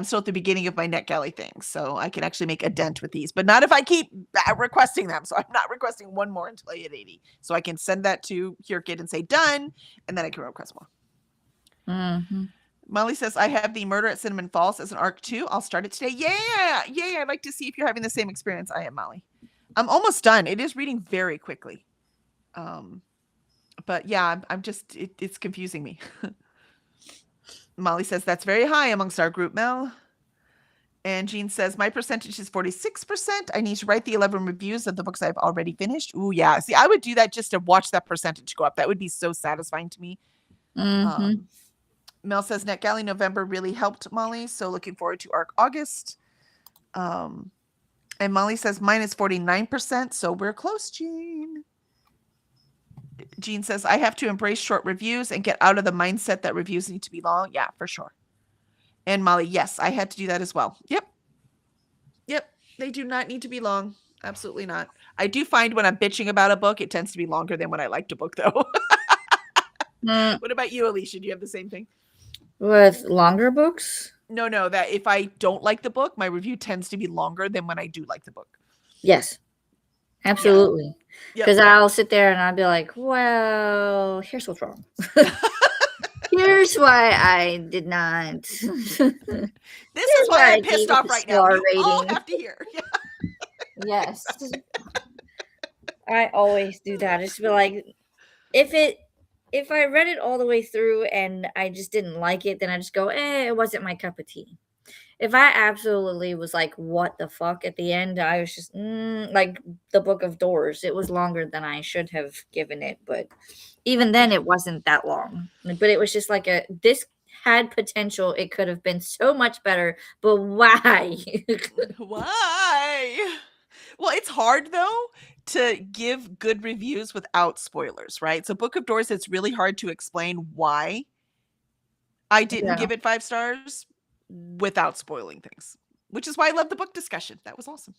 A: still at the beginning of my NetGalley thing. So I can actually make a dent with these, but not if I keep requesting them. So I'm not requesting one more until I hit 80. So I can send that to HearKit and say done, and then I can request more.
B: Mm-hmm.
A: Molly says, I have the Murder at Cinnamon Falls as an ARC 2. I'll start it today. Yeah. I'd like to see if you're having the same experience I am, Molly. I'm almost done. It is reading very quickly. But yeah, I'm just, it's confusing me. Molly says, that's very high amongst our group, Mel. And Jean says, my percentage is 46%. I need to write the 11 reviews of the books I've already finished. Ooh, yeah. See, I would do that just to watch that percentage go up. That would be so satisfying to me.
B: Mm-hmm.
A: Mel says, NetGalley November really helped Molly. So looking forward to ARC August. And Molly says, mine is 49%. So we're close, Jean. Jean says, I have to embrace short reviews and get out of the mindset that reviews need to be long. Yeah, for sure. And Molly, yes, I had to do that as well. Yep. They do not need to be long. Absolutely not. I do find when I'm bitching about a book, it tends to be longer than when I liked a book, though. What about you, Alicia? Do you have the same thing?
B: With longer books?
A: No, that if I don't like the book, my review tends to be longer than when I do like the book.
B: Yes. Absolutely.
A: Yep.
B: Because I'll sit there and I'll be like, well, here's what's wrong. Here's why I did not.
A: This is why I'm pissed off right now. You all have to hear.
B: Yes. I always do that. It's be like, if I read it all the way through and I just didn't like it, then I just go, it wasn't my cup of tea. If I absolutely was like, what the fuck at the end, I was just like the Book of Doors. It was longer than I should have given it, but even then it wasn't that long. But it was just like this had potential. It could have been so much better, but why?
A: Why? Well, it's hard though to give good reviews without spoilers, right? So Book of Doors, it's really hard to explain why I didn't give it 5 stars without spoiling things, which is why I love the book discussion. That was awesome.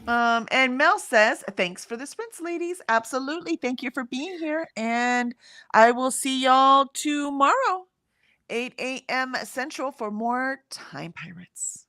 A: And Mel says, thanks for the sprints, ladies. Absolutely. Thank you for being here. And I will see y'all tomorrow, 8 a.m. Central, for more Time Pirates.